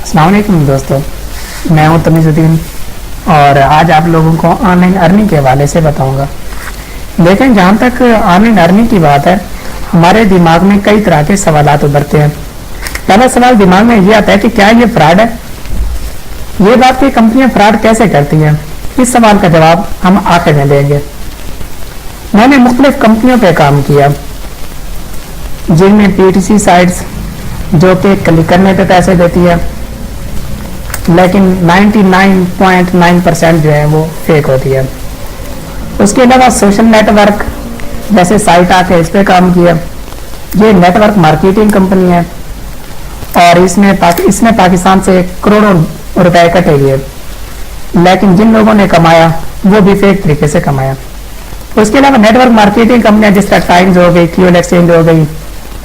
अस्सलाम वालेकुम दोस्तों, मैं हूं तमीज़ुद्दीन और आज आप लोगों को ऑनलाइन अर्निंग के हवाले से बताऊंगा। लेकिन जहां तक ऑनलाइन अर्निंग की बात है, हमारे दिमाग में कई तरह के सवालात उभरते हैं। पहला सवाल दिमाग में ये आता है कि क्या ये फ्रॉड है? ये बात कि कंपनियां फ्रॉड कैसे करती हैं, इस सवाल का जवाब हम आखिर में देंगे। मैंने मुख्तलिफ कंपनियों पर काम किया, जिनमें PTC साइट्स जो कि क्लिक करने पे पैसे देती है, लेकिन 99.9% जो है वो फेक होती है। उसके अलावा सोशल नेटवर्क जैसे साइट आके इस पे काम किया। ये नेटवर्क मार्केटिंग कंपनी है और इसने पाकिस्तान से करोड़ों रुपए इकट्ठे किए, लेकिन जिन लोगों ने कमाया वो भी फेक तरीके से कमाया। उसके अलावा नेटवर्क मार्केटिंग कंपनियां जिस तरह टाइम्स हो गई, क्यूएल एक्सचेंज हो गई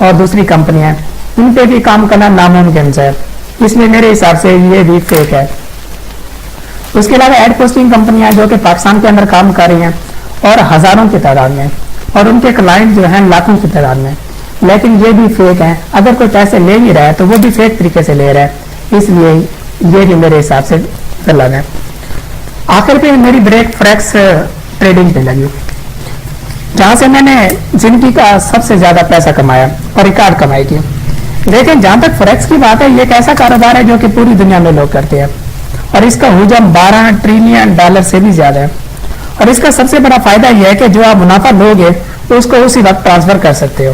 और दूसरी कंपनियां, इन पे भी काम करना नामुमकिन है, इसलिए मेरे हिसाब से ये भी फेक है। उसके अलावा एड पोस्टिंग कंपनियां जो कि पाकिस्तान के अंदर काम कर रही हैं और हजारों की तादाद में, और उनके क्लाइंट जो हैं लाखों की तादाद में, लेकिन ये भी फेक है। अगर कोई पैसे ले भी रहा है तो वो भी फेक तरीके से ले रहा है, इसलिए ये भी मेरे हिसाब से गलत है। आखिर पे मेरी ब्रेक फॉरेक्स ट्रेडिंग पे लगी, जहां से मैंने जिंदगी का सबसे ज्यादा पैसा कमाया और रिकॉर्ड कमाई की। लेकिन जहां तक फॉरेक्स की बात है, ये एक ऐसा कारोबार है जो कि पूरी दुनिया में लोग करते हैं और इसका हुजम $12 ट्रिलियन से भी ज्यादा है। और इसका सबसे बड़ा फायदा यह है कि जो आप मुनाफा लोगे तो उसको उसी वक्त ट्रांसफर कर सकते हो।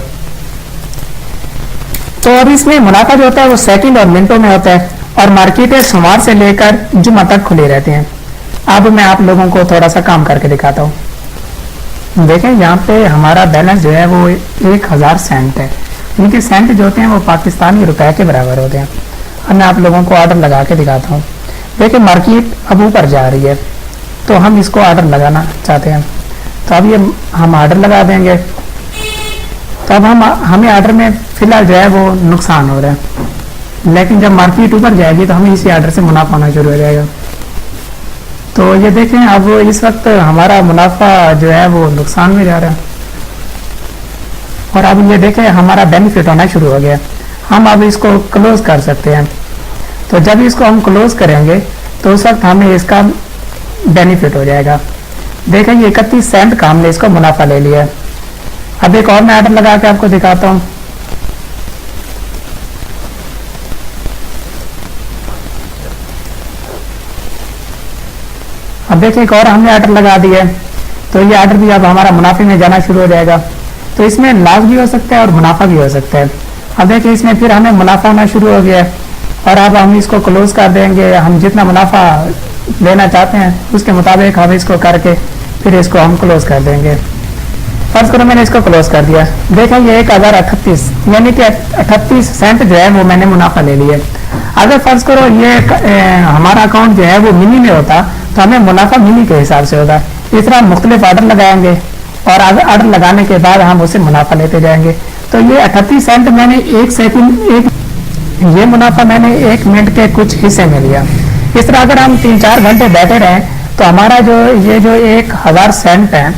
तो अब इसमें मुनाफा जो होता है वो सेकंड और मिनटों में होता है और मार्केटें सोमवार से लेकर जुम्मा तक खुली रहती हैं। अब मैं आप लोगों को थोड़ा सा काम करके दिखाता हूँ। देखें, यहाँ पे हमारा बैलेंस जो है वो 1000 सेंट है। इनके सेंट जो होते हैं वो पाकिस्तानी रुपए के बराबर होते हैं। और मैं आप लोगों को ऑर्डर लगा के दिखाता हूँ। देखिए, मार्केट अब ऊपर जा रही है तो हम इसको ऑर्डर लगाना चाहते हैं, तो अब ये हम ऑर्डर लगा देंगे। तो अब हमें ऑर्डर में फिलहाल जो है वो नुकसान हो रहा है, लेकिन जब मार्केट ऊपर जाएगी तो हमें इसी ऑर्डर से मुनाफा होना शुरू हो जाएगा। तो ये देखें, अब इस वक्त हमारा मुनाफा जो है वो नुकसान में जा रहा है और अब ये देखें हमारा बेनिफिट होना शुरू हो गया। हम अब इसको क्लोज कर सकते हैं। तो जब इसको हम क्लोज करेंगे तो उस वक्त हमें इसका बेनिफिट हो जाएगा। देखें, ये 31 सेंट का हमने इसको मुनाफा ले लिया है। अब एक और मैं ऑर्डर लगा के आपको दिखाता हूँ। अब देखिए, एक और हमने ऑर्डर लगा दिया है, तो ये ऑर्डर भी अब हमारा मुनाफे में जाना शुरू हो जाएगा। तो इसमें लॉस भी हो सकता है और मुनाफा भी हो सकता है। अब देखिए, इसमें फिर हमें मुनाफा होना शुरू हो गया है और अब हम इसको क्लोज कर देंगे। हम जितना मुनाफा लेना चाहते हैं उसके मुताबिक हम इसको करके फिर इसको हम क्लोज कर देंगे। फर्ज करो मैंने इसको क्लोज कर दिया। देखिए, ये 1038 यानी कि 38 सेंट जो है वो मैंने मुनाफा ले लिया। अगर फर्ज करो ये हमारा अकाउंट जो है वो मिनी में होता तो हमें मुनाफा मिनी के हिसाब से होता। इस तरह हम मुख्तलिफ ऑर्डर लगाएंगे और ऑर्डर लगाने के बाद हम उसे मुनाफा लेते जाएंगे। तो ये 38 सेंट मैंने ये मुनाफा मैंने 1 मिनट के कुछ हिस्से में लिया। इस तरह अगर हम 3-4 घंटे बैठे रहें तो हमारा जो 1000 सेंट है,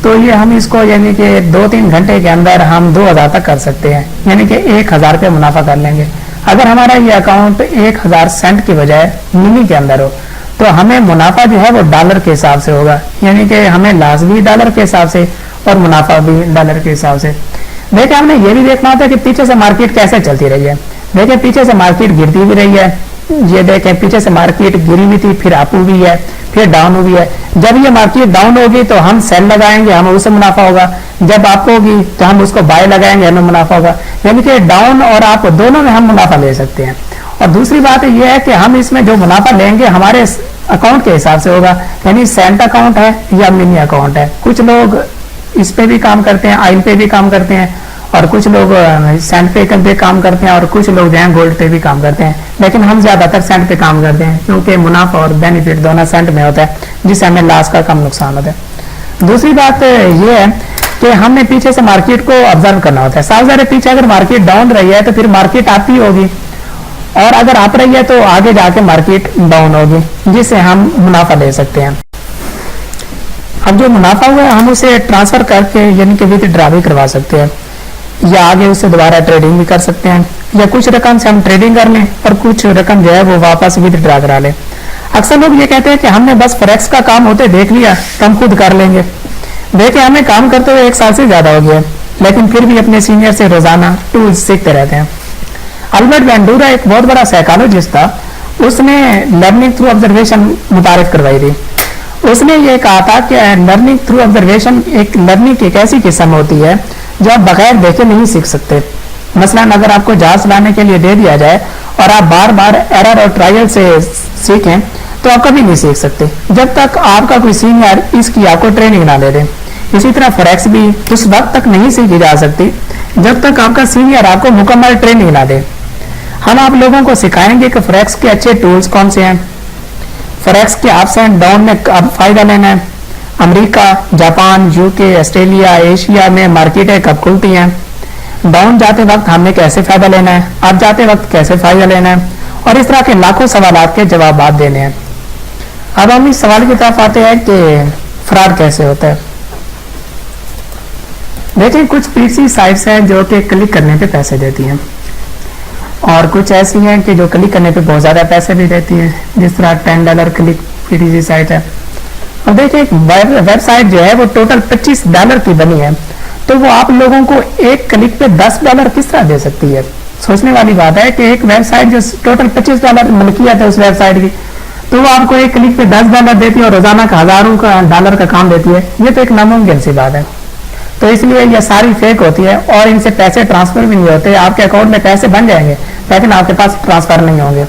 तो ये हम इसको यानी कि 2-3 घंटे के अंदर हम 2000 तक कर सकते हैं, यानी कि 1000 पे मुनाफा कर लेंगे। अगर हमारा ये अकाउंट 1000 सेंट की बजाय मिनी के अंदर हो तो हमें मुनाफा जो है वो डॉलर के हिसाब से होगा, यानी कि हमें लॉस भी डॉलर के हिसाब से और मुनाफा भी डॉलर के हिसाब से। देखिए, हमने ये भी देखना होता है कि पीछे से मार्केट कैसे चलती रही है। देखिए, पीछे से मार्केट गिरती भी रही है। ये देखें, पीछे से मार्केट गिरी हुई थी, फिर अप हुई है, फिर डाउन हुई है। जब ये मार्केट डाउन होगी तो हम सेल लगाएंगे, हमें उससे मुनाफा होगा। जब अप होगी तो हम उसको बाय लगाएंगे, हमें मुनाफा होगा। यानी कि डाउन और अप दोनों में हम मुनाफा ले सकते हैं। और दूसरी बात ये है कि हम इसमें जो मुनाफा लेंगे हमारे अकाउंट के हिसाब से होगा, यानी सेंट अकाउंट है या मिनी अकाउंट है। कुछ लोग इस पे भी काम करते हैं, आयल पे भी काम करते हैं, और कुछ लोग सेंट पे काम करते हैं, और कुछ लोग जो है गोल्ड पे भी काम करते हैं। लेकिन हम ज्यादातर सेंट पे काम करते हैं क्योंकि मुनाफा और बेनिफिट दोनों सेंट में होता है, जिससे हमें लॉस का कम नुकसान होता है। दूसरी बात ये है कि हमने पीछे से मार्केट को ऑब्जर्व करना होता है। साफ ज़ाहिर है, पीछे अगर मार्केट डाउन रही है तो फिर मार्केट आती होगी, और अगर आप रही है तो आगे जाके मार्केट डाउन होगी, जिससे हम मुनाफा ले सकते हैं। अब जो मुनाफा हुआ है हम उसे ट्रांसफर करके यानी कि विथड्रॉ भी करवा सकते हैं। या आगे उससे दोबारा ट्रेडिंग भी कर सकते हैं, या कुछ रकम से हम ट्रेडिंग कर लें और कुछ रकम जो है वो वापस विथड्रा करा लें। अक्सर लोग ये कहते हैं कि हमने बस फॉरेक्स का काम होते देख लिया तो हम खुद कर लेंगे। देखिए, हमें काम करते हुए 1 साल से ज्यादा हो गया, लेकिन फिर भी अपने सीनियर से रोजाना टूल्स सीखते रहते हैं। अल्बर्ट वेंडूरा एक बहुत बड़ा साइकोलॉजिस्ट था, उसने लर्निंग थ्रू ऑब्जर्वेशन मुतारिफ करवाई थी। उसने ये कहा था कि लर्निंग थ्रू ऑब्जर्वेशन एक लर्निंग की एक ऐसी किस्म होती है जो आप बगैर देखे नहीं सीख सकते। मसलन अगर आपको जहाज चलाने के लिए दे दिया जाए और आप बार बार एरर और ट्रायल से सीखें तो आप कभी नहीं सीख सकते जब तक आपका कोई सीनियर इसकी आपको ट्रेनिंग ना दे दे। इसी तरह फॉरेक्स भी उस वक्त तक नहीं सीखी जा सकती जब तक आपका सीनियर आपको मुकम्मल ट्रेनिंग ना दे। हम आप लोगों को सिखाएंगे कि फॉरेक्स के अच्छे टूल्स कौन से हैं, फॉरेक्स के अप्स एंड डाउन में कब फायदा लेना है, America, Japan, UK, Australia, Asia में मार्केटें कब खुलती हैं, डाउन जाते वक्त हमने कैसे फायदा लेना है, अप जाते वक्त कैसे फायदा लेना है, और इस तरह के लाखों सवाल के जवाब देने हैं। अब हम इस सवाल की तरफ आते हैं कि फ्रॉड कैसे होता है। देखिए, कुछ पीसी साइट्स हैं जो कि क्लिक करने पे पैसे देती हैं और कुछ ऐसी हैं कि जो क्लिक करने पे बहुत ज़्यादा पैसे भी देती हैं, जिस तरह $10 क्लिक पीटीसी साइट है। और देखिए, एक वेबसाइट जो है वो टोटल $25 की बनी है, तो वो आप लोगों को एक क्लिक पे $10 किस तरह दे सकती है। सोचने वाली बात है कि एक वेबसाइट जो टोटल $25 मलकियत है उस वेबसाइट की, तो वो आपको एक क्लिक पे $10 देती है और रोजाना का हजारों का डॉलर का काम देती है। ये तो एक नामुमकिन सी बात है। तो इसलिए ये सारी फेक होती है और इनसे पैसे ट्रांसफर भी नहीं होते। आपके अकाउंट में पैसे बन जाएंगे लेकिन आपके पास ट्रांसफर नहीं होंगे।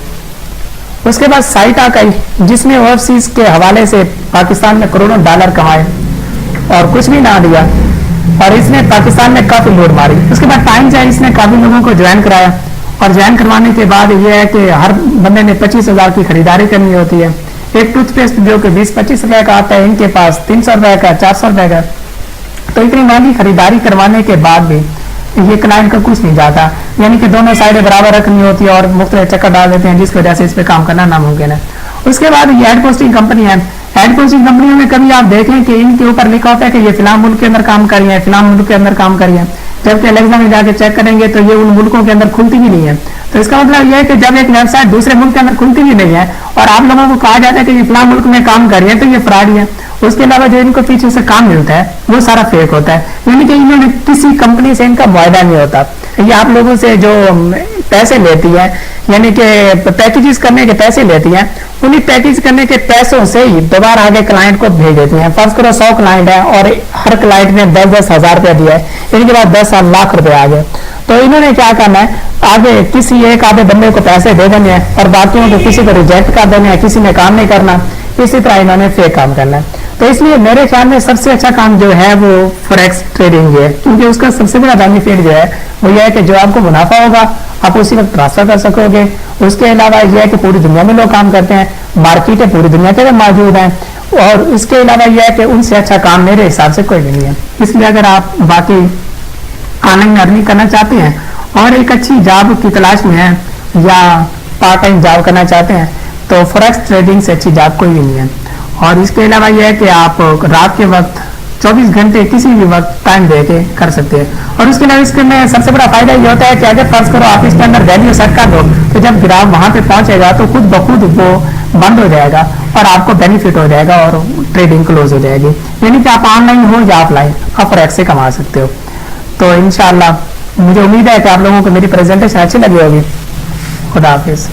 उसके बाद साइट आ गई जिसने ओवरसीज के हवाले से पाकिस्तान में करोड़ों डॉलर कमाए और कुछ भी ना दिया, और इसने पाकिस्तान में काफी लूट मारी। उसके बाद टाइम्स है, इसने काफी लोगों को ज्वाइन कराया और ज्वाइन करवाने के बाद ये है कि हर बंदे ने 25,000 की खरीदारी करनी होती है। एक टूथपेस्ट जो कि 20-25 रुपए का आता है, इनके पास 300 रुपए का, 400 रुपए का। तो इतनी महंगी खरीदारी करवाने के बाद भी ये क्लाइंट का कुछ नहीं जाता, यानी कि दोनों साइडें बराबर रखनी होती है और मुख्तलिफ चक्कर डाल देते हैं, जिसकी वजह से इस पर काम करना नामुमकिन है। उसके बाद ये एड पोस्टिंग कंपनी है। एड पोस्टिंग कंपनियों में कभी आप देखें कि इनके ऊपर लिखा होता है कि ये फिलहाल मुल्क के अंदर काम कर रही है, फिलहाल मुल्क के अंदर काम कर रही है, जबकि अलेक्सा में जाके चेक करेंगे तो ये उन मुल्कों के अंदर खुलती भी नहीं है। तो इसका मतलब यह है कि जब एक वेबसाइट दूसरे मुल्क के अंदर खुलती भी नहीं है और आप लोगों को कहा जाता है कि ये फिलहाल मुल्क में काम कर रही है, तो ये फ्रॉड ही है। उसके अलावा जो इनको पीछे से काम मिलता है वो सारा फेक होता है, यानी कि इन्होंने किसी कंपनी से इनका मुआहदा नहीं होता। ये आप लोगों से जो पैसे लेती है, यानी कि पैकेजेस करने के पैसे लेती है, उन्हीं पैकेज करने के पैसों से ही दोबारा आगे क्लाइंट को भेज देती हैं। फर्ज करो 100 क्लाइंट है और हर क्लाइंट ने 10-10 हजार रुपया दिया है, इनके बाद 10 लाख रुपए आ गए। तो इन्होंने क्या करना है, आगे किसी एक आधे बंदे को पैसे दे देने हैं और बाकियों को किसी को रिजेक्ट कर देने हैं, किसी ने काम नहीं करना, इसी तरह इन्होंने फेक काम करना है। तो इसलिए मेरे ख्याल में सबसे अच्छा काम जो है वो फॉरेक्स ट्रेडिंग है, क्योंकि उसका सबसे बड़ा बेनिफिट जो है वो ये है कि जो आपको मुनाफा होगा आप उसी वक्त ट्रांसफर कर सकोगे। उसके अलावा यह है कि पूरी दुनिया में लोग काम करते हैं, मार्केटें पूरी दुनिया के मौजूद हैं, और इसके अलावा यह है कि उनसे अच्छा काम मेरे हिसाब से कोई भी नहीं है। इसलिए अगर आप बाकी ऑनलाइन अर्निंग करना चाहते हैं और एक अच्छी जॉब की तलाश में है या पार्ट टाइम जॉब करना चाहते हैं तो फॉरेक्स ट्रेडिंग से अच्छी जॉब कोई भी नहीं है। और इसके अलावा यह है कि आप रात के वक्त 24 घंटे किसी भी वक्त टाइम दे के कर सकते हैं। और उसके अलावा इसके में सबसे बड़ा फायदा ये होता है कि अगर फर्ज करो आप इसके अंदर वैल्यू सेट कर दो तो जब ग्राहक वहां पे पहुंचेगा तो खुद ब खुद वो बंद हो जाएगा और आपको बेनिफिट हो जाएगा और ट्रेडिंग क्लोज हो जाएगी। यानी कि आप ऑनलाइन हो या ऑफलाइन आप फॉरेक्स से कमा सकते हो। तो इंशाल्लाह मुझे उम्मीद है कि आप लोगों को मेरी प्रेजेंटेशन अच्छी लगी होगी। खुदा हाफिज।